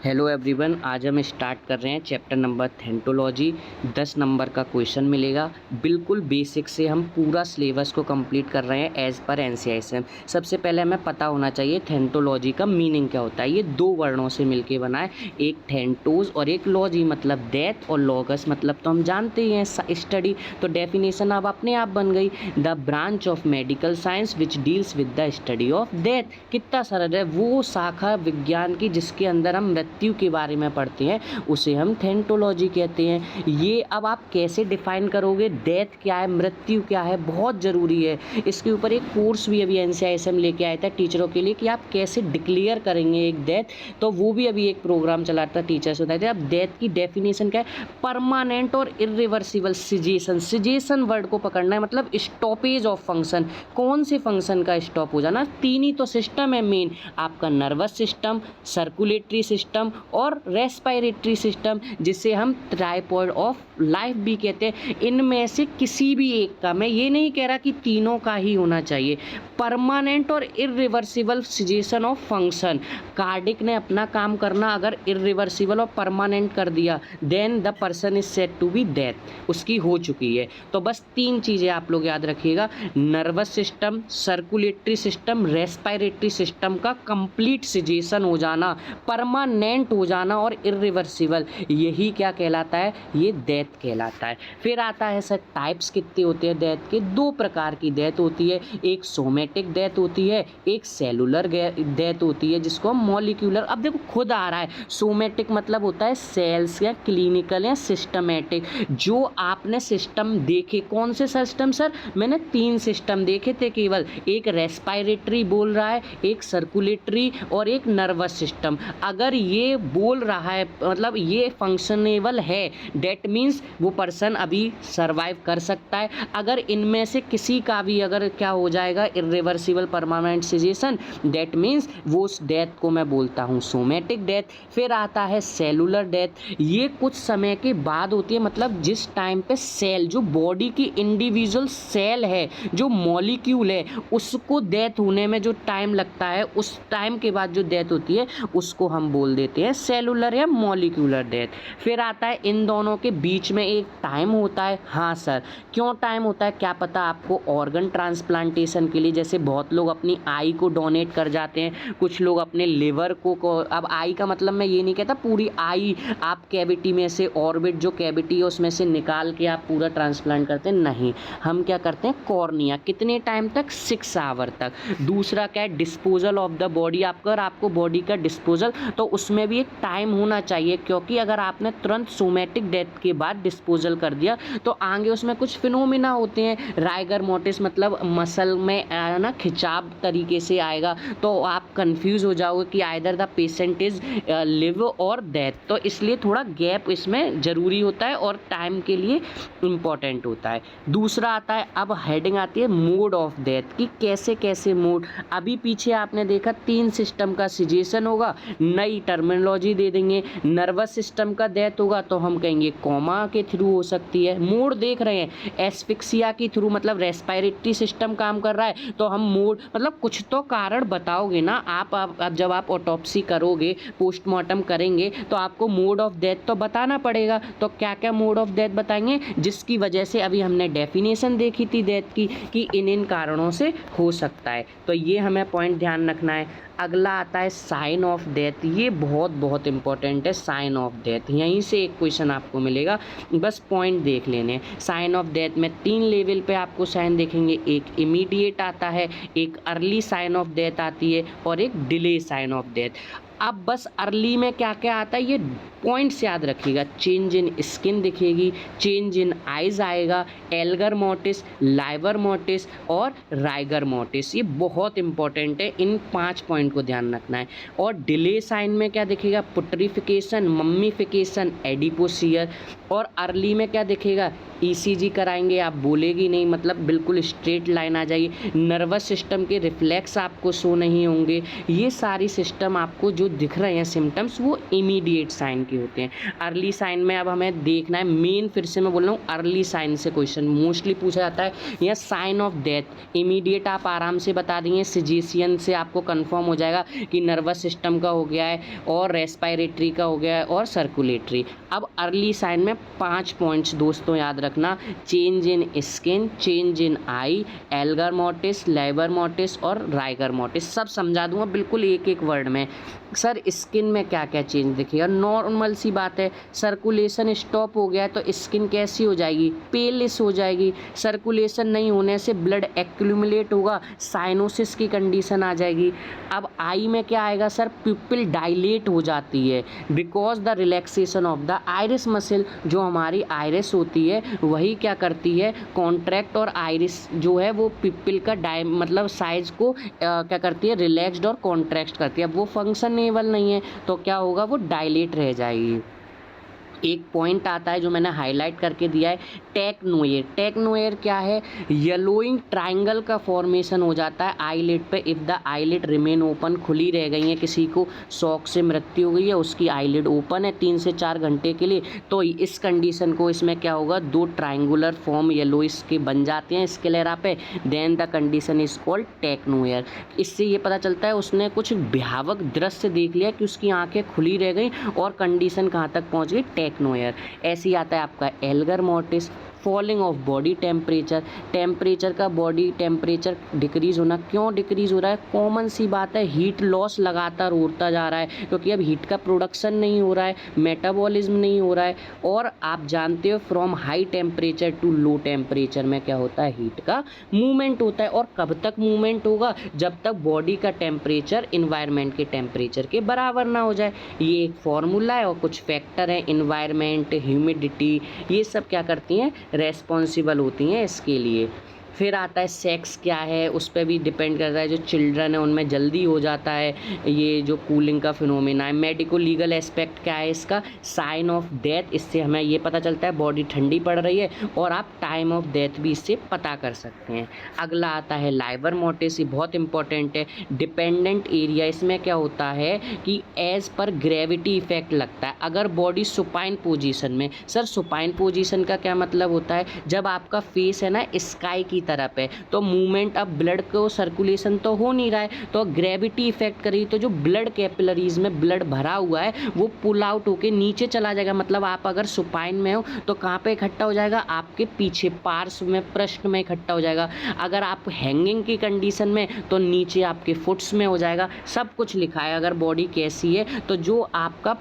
Hello everyone, आज हम start कर रहे हैं चैप्टर नंबर थेंटोलॉजी। 10 नंबर का क्वेश्चन मिलेगा। बिल्कुल बेसिक से हम पूरा सिलेबस को कंप्लीट कर रहे हैं एज पर एनसीईआरटी। सबसे पहले हमें पता होना चाहिए थेंटोलॉजी का मीनिंग क्या होता है। ये दो वर्णों से मिलके बना है, एक थेंटोस और एक लॉजी मतलब डेथ, और लॉगस मतलब तो हम जानते ही हैं स्टडी। तो डेफिनेशन अब अपने आप बन गई, the branch of medical science which deals with the study of death. कितना सरल है, वो शाखा विज्ञान की जिसके अंदर हम मृत्यु के बारे में पढ़ते हैं उसे हम थेंटोलॉजी कहते हैं। ये अब आप कैसे डिफाइन करोगे, डेथ क्या है, मृत्यु क्या है, बहुत ज़रूरी है। इसके ऊपर एक कोर्स भी अभी एनसीईआरटी लेके आया था टीचरों के लिए कि आप कैसे डिक्लेयर करेंगे एक डेथ, तो वो भी अभी एक प्रोग्राम चला था, टीचर्स बताए थे। अब डेथ की डेफिनेशन क्या है, परमानेंट और इरिवर्सिबल सिजेशन। सिजेशन वर्ड को पकड़ना है, मतलब स्टॉपेज ऑफ फंक्शन। कौन से फंक्शन का स्टॉप हो जाना, तीन ही तो सिस्टम है मेन, आपका नर्वस सिस्टम, सर्कुलेटरी सिस्टम और रेस्पिरेटरी सिस्टम, जिसे हम ट्राइपॉड ऑफ लाइफ भी कहते हैं। इनमें से किसी भी एक का, मैं ये नहीं कह रहा कि तीनों का ही होना चाहिए, परमानेंट और irreversible caseation of function. Cardiac ने अपना काम करना अगर इरिवर्सिबल और परमानेंट कर दिया, then the person is said to be death, उसकी हो चुकी है। तो बस तीन चीज़ें आप लोग याद रखिएगा, nervous system, circulatory system, respiratory system का कंप्लीट सिजेशन हो जाना, परमानेंट हो जाना और इरिवर्सिबल, यही क्या कहलाता है, ये डेथ कहलाता है। फिर आता है सर टाइप्स कितने होते हैं डेथ के, दो प्रकार की डेथ होती है, एक सोमेटिक डेथ होती है, एक सेलुलर डेथ होती है जिसको हम मॉलिक्यूलर। अब देखो खुद आ रहा है, सोमेटिक मतलब होता है सेल्स या क्लिनिकल या सिस्टमेटिक। जो आपने सिस्टम देखे, कौन से सिस्टम सर, मैंने तीन सिस्टम देखे थे केवल, एक रेस्पिरेटरी बोल रहा है, एक सर्कुलेटरी और एक नर्वस सिस्टम। अगर ये बोल रहा है मतलब ये फंक्शनेबल है, डेट मीन्स वो पर्सन अभी सर्वाइव कर सकता है। अगर इनमें से किसी का भी अगर क्या हो जाएगा, irreversible permanent caseation, that means वो उस डेथ को मैं बोलता हूँ सोमेटिक डेथ। फिर आता है सेलुलर डेथ, ये कुछ समय के बाद होती है, मतलब जिस टाइम पे सेल, जो बॉडी की इंडिविजुअल सेल है, जो मॉलिक्यूल है, उसको डेथ होने में जो टाइम लगता है, उस टाइम के बाद जो डेथ होती है उसको हम बोल देते हैं सेलुलर या मॉलिक्यूलर डेथ। फिर आता है इन दोनों के बीच में एक टाइम होता है। हाँ सर, क्यों टाइम होता है, क्या पता आपको, ऑर्गन ट्रांसप्लांटेशन के लिए, जैसे बहुत लोग अपनी आई को डोनेट कर जाते हैं, कुछ लोग अपने लिवर को अब आई का मतलब मैं ये नहीं कहता पूरी आई आप कैविटी में से, ऑर्बिट जो कैविटी है उसमें से निकाल के आप पूरा ट्रांसप्लांट करते हैं, नहीं, हम क्या करते हैं, कॉर्निया, कितने टाइम तक, 6 आवर तक। दूसरा क्या है, डिस्पोजल ऑफ द बॉडी, आपको बॉडी का डिस्पोजल, तो उसमें भी एक टाइम होना चाहिए, क्योंकि अगर आपने तुरंत सोमेटिक डेथ के बाद डिस्पोजल कर दिया तो आगे उसमें कुछ फिनोमिना होते हैं, राइगर मोर्टिस मतलब मसल में ना खिंचाव तरीके से आएगा, तो आप कंफ्यूज हो जाओगे कि either the patient is live और डेथ। तो इसलिए थोड़ा गैप इसमें ज़रूरी होता है और टाइम के लिए इम्पॉर्टेंट होता है। दूसरा आता है, अब हेडिंग आती है मोड ऑफ डेथ की, कैसे कैसे मोड। अभी पीछे आपने देखा 3 सिस्टम का सिजेशन होगा, नई टर्मिनोलॉजी दे देंगे। नर्वस सिस्टम का डेथ होगा तो हम कहेंगे कोमा के थ्रू हो सकती है, मोड देख रहे हैं, एस्फिक्सिया के थ्रू मतलब रेस्पिरेटरी सिस्टम काम कर रहा है तो हम मोड, मतलब कुछ तो कारण बताओगे ना आप जब आप ऑटोप्सी करोगे, पोस्टमार्टम करेंगे, तो आपको मोड ऑफ डेथ तो बताना पड़ेगा। तो क्या क्या मोड ऑफ डेथ बताएंगे, जिसकी वजह से अभी हमने डेफिनेशन देखी थी डेथ की कि इन कारणों से हो सकता है, तो ये हमें पॉइंट ध्यान रखना है। अगला आता है साइन ऑफ डेथ, ये बहुत बहुत इंपॉर्टेंट है, साइन ऑफ डेथ, यहीं से एक क्वेश्चन आपको मिलेगा, बस पॉइंट देख लेने। साइन ऑफ डेथ में 3 लेवल पे आपको साइन देखेंगे, एक इमीडिएट आता है, एक अर्ली साइन ऑफ डेथ आती है और एक डिले साइन ऑफ डेथ। अब बस अर्ली में क्या क्या आता है ये पॉइंट्स याद रखिएगा, चेंज इन स्किन दिखेगी, चेंज इन आइज आएगा, एल्गर मोर्टिस, लाइवर मोर्टिस और राइगर मोर्टिस, ये बहुत इंपॉर्टेंट है, इन 5 पॉइंट को ध्यान रखना है। और डिले साइन में क्या दिखेगा, पुट्रिफिकेशन, मम्मीफिकेशन, एडिपोसियर। और अर्ली में क्या दिखेगा, ईसीजी कराएंगे, आप बोलेगी नहीं, मतलब बिल्कुल स्ट्रेट लाइन आ जाएगी, नर्वस सिस्टम के रिफ्लेक्स आपको शो नहीं होंगे, ये सारी सिस्टम आपको जो दिख रहे हैं सिम्टम्स वो इमीडिएट साइन के होते हैं। अर्ली साइन में अब हमें देखना है मेन, फिर से मैं बोल रहा हूँ अर्ली साइन से क्वेश्चन मोस्टली पूछा जाता है, या साइन ऑफ डेथ। इमीडिएट आप आराम से बता देंगे, सिजेशियन से आपको कंफर्म हो जाएगा कि नर्वस सिस्टम का हो गया है और रेस्पिरेटरी का हो गया है और सर्कुलेटरी। अब अर्ली साइन में 5 पॉइंट्स दोस्तों याद रखना, change in skin, change in I, Elgar mortise, labour mortise और राइगर मोटिस। सब समझा दूंगा बिल्कुल एक एक वर्ड में। सर स्किन में क्या क्या चेंज दिखेगा, नॉर्मल सी बात है, सर्कुलेशन स्टॉप हो गया है तो स्किन कैसी हो जाएगी, पेलिश हो जाएगी। सर्कुलेशन नहीं होने से ब्लड एक्यूमुलेट होगा, साइनोसिस की कंडीशन आ जाएगी। अब आई में क्या आएगा सर, पिupil डायलेट हो जाती है because the relaxation of the iris muscle. जो हमारी आइरिस होती है वही क्या करती है, कॉन्ट्रैक्ट, और आइरिस जो है वो पिupil का मतलब साइज को क्या करती है, रिलैक्स्ड और कॉन्ट्रैक्ट करती है। अब वो फंक्शनेबल नहीं है तो क्या होगा, वो डायलेट रह जाएगी। एक पॉइंट आता है जो मैंने हाईलाइट करके दिया है, टेक्नोयर। टेक्नोयर क्या है, येलोइंग ट्रायंगल का फॉर्मेशन हो जाता है आईलिड पे if the eyelid remain open. खुली रह गई है, किसी को शॉक से मृत्यु हो गई है, उसकी आईलिड ओपन है 3 से 4 घंटे के लिए, तो इस कंडीशन को इसमें क्या होगा, 2 ट्रायंगुलर फॉर्म येलोइस के बन जाते हैं स्क्लेरा पे, then the condition is called टेक्नोयर। इससे ये पता चलता है उसने कुछ भयावक दृश्य देख लिया कि उसकी आंखें खुली रह गई और कंडीशन कहाँ तक पहुँच गई, टेक्नोयर। ऐसे ही आता है आपका Elgar mortise, falling of body temperature. Temperature का बॉडी टेम्परेचर डिक्रीज़ होना, क्यों डिक्रीज़ हो रहा है, कॉमन सी बात है, हीट लॉस लगातार होता जा रहा है क्योंकि अब हीट का प्रोडक्शन नहीं हो रहा है, मेटाबॉलिज्म नहीं हो रहा है। और आप जानते हो from high temperature to low temperature में क्या होता है, हीट का मूवमेंट होता है। और कब तक मूवमेंट होगा, जब तक बॉडी का टेम्परेचर इन्वायरमेंट के टेम्परेचर के बराबर ना हो जाए। ये एक फॉर्मूला है और कुछ फैक्टर हैं, इन्वायरमेंट, ह्यूमिडिटी, ये सब क्या करती हैं, रेस्पॉन्सिबल होती हैं इसके लिए। फिर आता है सेक्स क्या है, उस पर भी डिपेंड करता है। जो चिल्ड्रन है उनमें जल्दी हो जाता है ये जो कूलिंग का फिनोमेना है। मेडिको लीगल एस्पेक्ट क्या है इसका, साइन ऑफ डेथ, इससे हमें ये पता चलता है बॉडी ठंडी पड़ रही है, और आप टाइम ऑफ डेथ भी इससे पता कर सकते हैं। अगला आता है लाइवर मोटिस, ये बहुत इंपॉर्टेंट है, डिपेंडेंट एरिया। इसमें क्या होता है कि एज पर ग्रेविटी इफेक्ट लगता है अगर बॉडी सुपाइन पोजीशन में। सर सुपाइन पोजीशन का क्या मतलब होता है, जब आपका फेस है ना स्काई की तरफ है तो मूवमेंट, अब ब्लड को सर्कुलेशन तो हो नहीं रहा है, तो ग्रेविटी इफेक्ट करेगी तो जो ब्लड कैपिलरीज में ब्लड भरा हुआ है वो पुल आउट होके नीचे चला जाएगा। मतलब आप अगर सुपाइन में हो तो कहाँ पे इकट्ठा हो जाएगा, आपके पीछे पार्श्व में, पृष्ठ में इकट्ठा हो जाएगा। अगर आप हैंगिंग की कंडीशन में तो नीचे आपके फुट्स में हो जाएगा। सब कुछ लिखा है अगर बॉडी कैसी है तो। जो आपका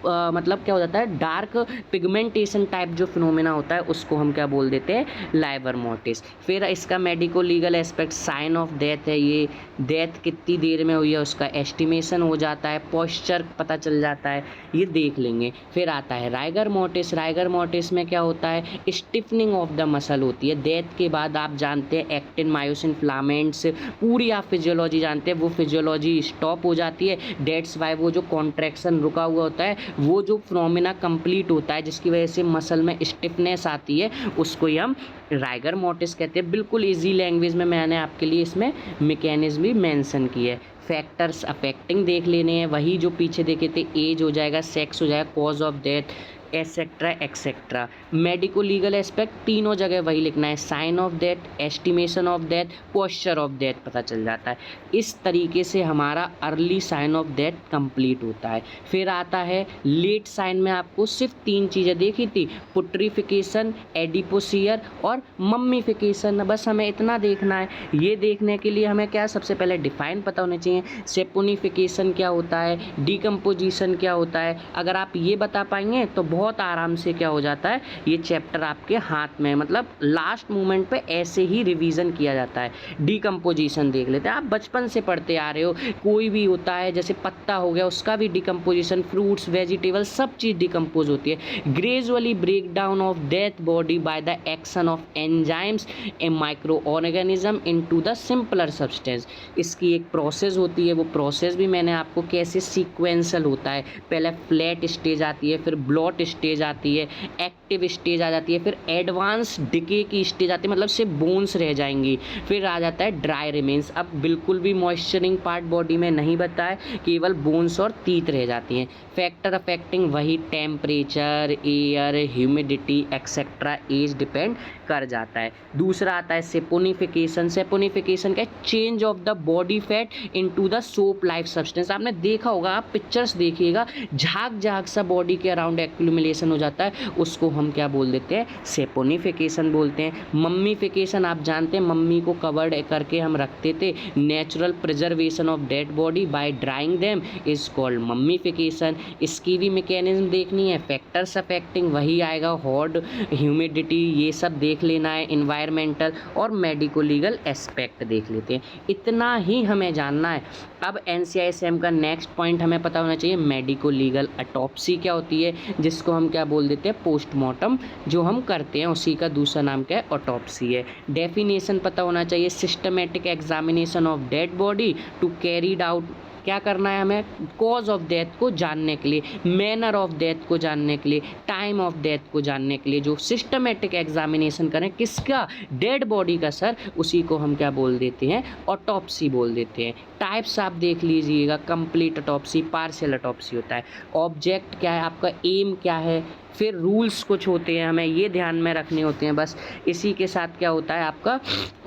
मतलब क्या हो जाता है, डार्क पिगमेंटेशन टाइप जो फिनोमेना होता है उसको हम क्या बोल देते हैं, लाइवर मोटिस। फिर इसका medico legal aspect, sign of death है, ये डेथ कितनी देर में हुई है उसका एस्टिमेशन हो जाता है, पोस्चर पता चल जाता है, ये देख लेंगे। फिर आता है राइगर मोटिस। राइगर मोटिस में क्या होता है, स्टिफनिंग ऑफ द मसल होती है डेथ के बाद। आप जानते हैं एक्टिन, मायोसिन, फिलामेंट्स, पूरी आप फिजियोलॉजी जानते हैं, वो फिजियोलॉजी स्टॉप हो जाती है। डेट्स वाई वो जो कॉन्ट्रैक्शन रुका हुआ होता है, वो जो फिनोमेना कंप्लीट होता है जिसकी वजह से मसल में स्टिफनेस आती है, उसको ही हम राइगर मोटिस कहते हैं। बिल्कुल इजी लैंग्वेज में मैंने आपके लिए इसमें मैकेनिज्म भी मेंशन किया है। फैक्टर्स अफेक्टिंग देख लेने हैं, वही जो पीछे देखे थे, एज हो जाएगा, सेक्स हो जाएगा, cause of death, etcetera etcetera. Medico legal aspect तीनों जगह वही लिखना है, sign of death, estimation of death, posture of death पता चल जाता है। इस तरीके से हमारा early sign of death complete होता है। फिर आता है लेट साइन में आपको सिर्फ 3 चीज़ें देखी थी, पुट्रीफिकेशन, एडिपोसियर और मम्मीफिकेशन। बस हमें इतना देखना है। ये देखने के लिए हमें क्या, सबसे पहले डिफाइन पता होने चाहिए, सेपोनिफिकेशन क्या होता है, डिकम्पोजिशन क्या होता है। अगर आप ये बता पाएंगे तो बहुत आराम से क्या हो जाता है, ये चैप्टर आपके हाथ में, मतलब लास्ट मोमेंट पे ऐसे ही रिवीजन किया जाता है। डिकम्पोजिशन देख लेते हैं, आप बचपन से पढ़ते आ रहे हो, कोई भी होता है जैसे पत्ता हो गया उसका भी डिकम्पोजिशन, फ्रूट्स, वेजिटेबल, सब चीज़ डिकम्पोज होती है। Gradually break down of death body by the action of enzymes a microorganism into the simpler substance. इसकी एक प्रोसेस होती है, वो प्रोसेस भी मैंने आपको कैसे सीक्वेंसल होता है, पहले फ्लैट स्टेज आती है, फिर ब्लॉट स्टेज आती है, एक्टिव स्टेज आ जाती है, फिर एडवांस डिके की स्टेज आती है, मतलब सिर्फ बोन्स रह जाएंगी, फिर आ जाता है ड्राई रिमेन्स। अब बिल्कुल भी मॉइस्चरिंग पार्ट बॉडी में नहीं बचा है, केवल बोन्स और टीथ रह जाती हैं। फैक्टर अफेक्टिंग वही temperature, air, humidity etcetera, age depend कर जाता है। दूसरा आता है सेपोनिफिकेशन। सेपोनिफिकेशन का change of the body fat into the soap like substance. आपने देखा होगा, आप पिक्चर्स देखिएगा, झाग झाग सा बॉडी के अराउंड एक्यूमुलेशन हो जाता है, उसको हम क्या बोल देते हैं, सेपोनिफिकेशन बोलते हैं। मम्मीफिकेशन आप जानते हैं, मम्मी को कवर्ड करके हम रखते थे, natural preservation of dead body by drying them is called mummification. इसकी भी मैकेनिज्म देखनी है, फैक्टर्स अफेक्टिंग वही आएगा, हॉट, ह्यूमिडिटी, ये सब देख लेना है, इन्वायरमेंटल और मेडिको लीगल एस्पेक्ट देख लेते हैं। इतना ही हमें जानना है। अब NCISM का नेक्स्ट पॉइंट हमें पता होना चाहिए, मेडिको लीगल ऑटोप्सी क्या होती है, जिसको हम क्या बोल देते हैं, पोस्टमार्टम जो हम करते हैं, उसी का दूसरा नाम क्या है, ऑटोप्सी है। डेफिनेशन पता होना चाहिए, systematic examination of dead body to carried out, क्या करना है हमें, कॉज ऑफ डेथ को जानने के लिए, मैनर ऑफ डेथ को जानने के लिए, टाइम ऑफ डेथ को जानने के लिए, जो सिस्टमेटिक एग्जामिनेशन करें किसका, डेड बॉडी का सर, उसी को हम क्या बोल देते हैं, ऑटोप्सी बोल देते हैं। टाइप्स आप देख लीजिएगा, कंप्लीट ऑटोप्सी, पार्शियल ऑटोप्सी होता है। ऑब्जेक्ट क्या है आपका, एम क्या है, फिर रूल्स कुछ होते हैं, हमें ये ध्यान में रखने होते हैं। बस इसी के साथ क्या होता है आपका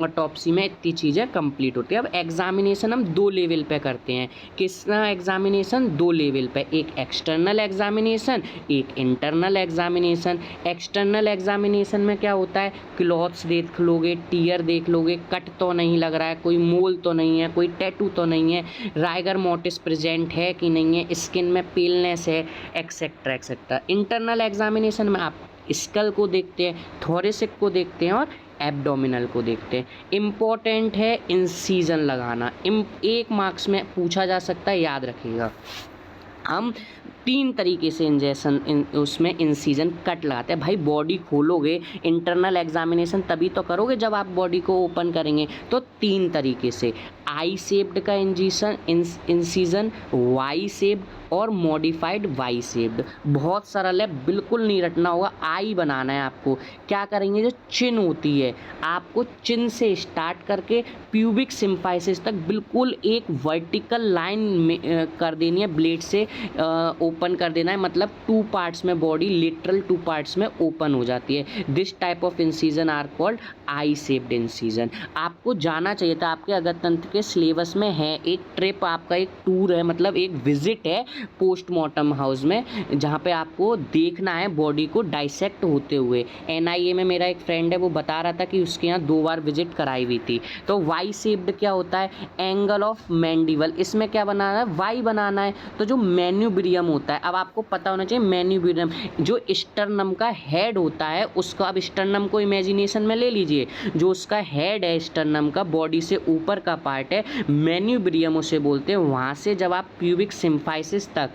ऑटोप्सी में इतनी चीज़ें कंप्लीट होती है। अब एग्जामिनेशन हम 2 लेवल पे करते हैं। किसका एग्जामिनेशन, 2 लेवल पे, एक एक्सटर्नल एग्जामिनेशन, एक इंटरनल एग्जामिनेशन। एक्सटर्नल एग्जामिनेशन में क्या होता है, क्लॉथ्स देख लोगे, टीयर देख लोगे, कट तो नहीं लग रहा है, कोई मोल तो नहीं है, कोई टैटू तो नहीं है, राइगर मोटिस प्रेजेंट है कि नहीं है, स्किन में पेलनेस है, एक्सेट्रा एक्सेट्रा। इंटरनल एग्जामिनेशन में आप स्कल को देखते हैं, थोरेसिक को देखते हैं और एब्डोमिनल को देखते हैं। इम्पोर्टेंट है इंसीजन लगाना, 1 मार्क्स में पूछा जा सकता है, याद रखिएगा। हम 3 तरीके से इंजेक्शन उसमें इंसीजन कट लगाते हैं। भाई बॉडी खोलोगे, इंटरनल एग्जामिनेशन तभी तो करोगे जब आप बॉडी को ओपन करेंगे, तो 3 तरीके से, आई शेप्ड का इंसीजन, वाई शेप्ड और मॉडिफाइड वाई शेप्ड। बहुत सरल है, बिल्कुल नहीं रटना होगा, आई बनाना है आपको। क्या करेंगे, जो चिन होती है, आपको चिन से स्टार्ट करके प्यूबिक सिम्फाइसिस तक बिल्कुल एक वर्टिकल लाइन में कर देनी है, ब्लेड से ओपन कर देना है, मतलब 2 पार्ट्स में बॉडी लिटरल 2 पार्ट्स में ओपन हो जाती है। This type of incision are called I shaped incision. आपको जाना चाहिए था, आपके अगस्त तंत्र के सिलेबस में है, एक ट्रिप आपका, एक टूर है, मतलब एक विजिट है पोस्टमार्टम हाउस में, जहाँ पे आपको देखना है बॉडी को डाइसेक्ट होते हुए। NIA में मेरा एक फ्रेंड है, वो बता रहा था कि उसके यहाँ 2 बार विजिट कराई हुई थी। तो वाई शेप्ड क्या होता है, एंगल ऑफ मैंडिबल, इसमें क्या बनाना है, वाई बनाना है। तो जो मैन्यूब्रियम होता है, अब आपको पता होना चाहिए, मैन्यूब्रियम जो स्टर्नम का हेड होता है उसका, अब स्टर्नम को इमेजिनेशन में ले लीजिए, जो उसका हेड है स्टर्नम का, बॉडी से ऊपर का पार्ट है, मैन्यूब्रियम उसे बोलते हैं। वहाँ से जब आप प्यूबिक सिम्फाइसिस तक,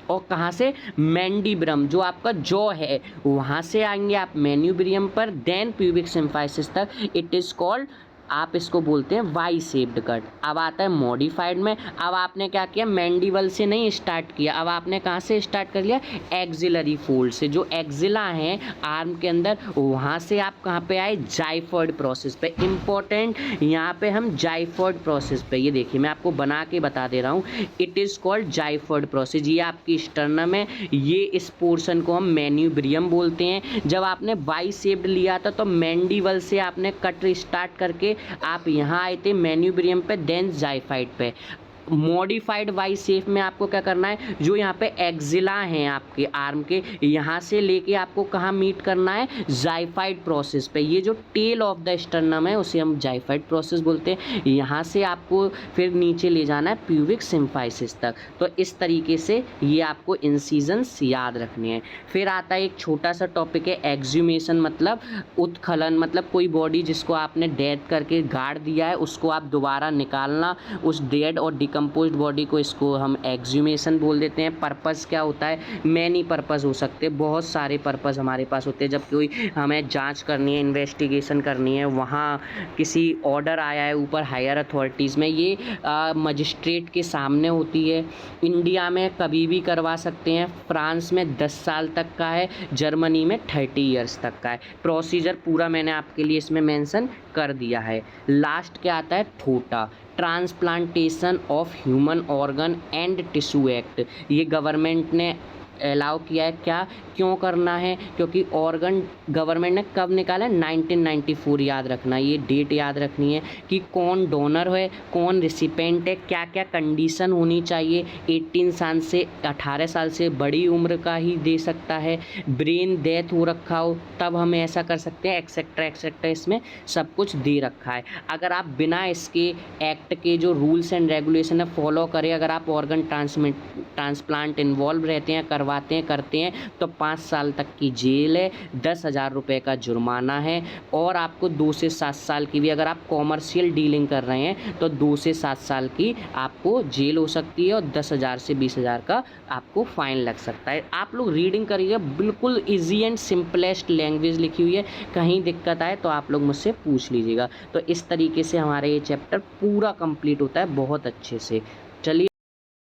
और कहाँ से, मैंडिब्रम जो आपका जॉ है, वहाँ से आएंगे आप मैन्यूब्रियम पर, देन प्यूबिक सिम्फाइसिस तक, इट इज़ कॉल्ड, आप इसको बोलते हैं वाई शेप्ड कट। अब आता है मॉडिफाइड में। अब आपने क्या किया, मैंडिबल से नहीं स्टार्ट किया, अब आपने कहाँ से स्टार्ट कर लिया, एक्सिलरी फोल्ड से, जो एक्सिला हैं आर्म के अंदर, वहाँ से आप कहाँ पे आए, जाइफॉइड प्रोसेस पे। इंपॉर्टेंट, यहाँ पे हम जाइफॉइड प्रोसेस पे, ये देखिए मैं आपको बना के बता दे रहा हूँ, इट इज़ कॉल्ड जाइफॉइड प्रोसेस। ये आपकी स्टर्नम है, ये इस पोर्शन को हम मैन्यूब्रियम बोलते हैं। जब आपने वाई शेप्ड लिया था तो मैंडिबल से आपने कट स्टार्ट करके आप यहाँ आए थे मैन्यूब्रियम पे, देन जाइफाइड पे। मॉडिफाइड वाई शेप में आपको क्या करना है, जो यहाँ पे एक्सिला हैं आपके आर्म के, यहाँ से लेके आपको कहाँ मीट करना है, जाइफाइड प्रोसेस पे। ये जो टेल ऑफ द स्टर्नम है उसे हम जाइफाइड प्रोसेस बोलते हैं। यहाँ से आपको फिर नीचे ले जाना है प्यूबिक सिम्फाइसिस तक। तो इस तरीके से ये आपको इंसीजन्स याद रखने हैं। फिर आता है एक छोटा सा टॉपिक है एक्सह्यूमेशन, मतलब उत्खनन, मतलब कोई बॉडी जिसको आपने डेथ करके गाड़ दिया है उसको आप दोबारा निकालना, उस डेड और डिकम्पोज्ड बॉडी को इसको हम एक्सह्यूमेशन बोल देते हैं। पर्पस क्या होता है, मैनी पर्पस हो सकते हैं, बहुत सारे पर्पस हमारे पास होते हैं। जब कोई हमें जांच करनी है, इन्वेस्टिगेशन करनी है, वहाँ किसी ऑर्डर आया है ऊपर हायर अथॉरिटीज़ में, ये मजिस्ट्रेट के सामने होती है। इंडिया में कभी भी करवा सकते हैं, फ्रांस में 10 साल तक का है, जर्मनी में 30 ईयर्स तक का है। प्रोसीजर पूरा मैंने आपके लिए इसमें मेंशन कर दिया है। लास्ट क्या आता है, ठोटा, transplantation of human organ and tissue act. ये गवर्नमेंट ने अलाउ किया है। क्या, क्यों करना है, क्योंकि ऑर्गन गवर्नमेंट ने कब निकाला है, 1994, याद रखना, ये डेट याद रखनी है कि कौन डोनर है, कौन रिसिपेंट है, क्या क्या कंडीशन होनी चाहिए। 18 साल से 18 साल से बड़ी उम्र का ही दे सकता है, ब्रेन डेथ हो रखा हो तब हम ऐसा कर सकते हैं, एक्सेट्रा एक्सेट्रा, इसमें सब कुछ दे रखा है। अगर आप बिना इसके एक्ट के जो रूल्स एंड रेगुलेशन है फॉलो करें, अगर आप ऑर्गन ट्रांसप्लांट इन्वॉल्व रहते हैं, करवाते हैं, करते हैं, तो 5 साल तक की जेल है, 10,000 रुपये का जुर्माना है, और आपको 2 से 7 साल की भी, अगर आप कॉमर्शियल डीलिंग कर रहे हैं तो 2 से 7 साल की आपको जेल हो सकती है, और 10,000 से 20,000 का आपको फाइन लग सकता है। आप लोग रीडिंग करिए, बिल्कुल ईजी एंड सिंपलेस्ट लैंग्वेज लिखी हुई है, कहीं दिक्कत आए तो आप लोग मुझसे पूछ लीजिएगा। तो इस तरीके से हमारा ये चैप्टर पूरा कंप्लीट होता है बहुत अच्छे से। चलिए।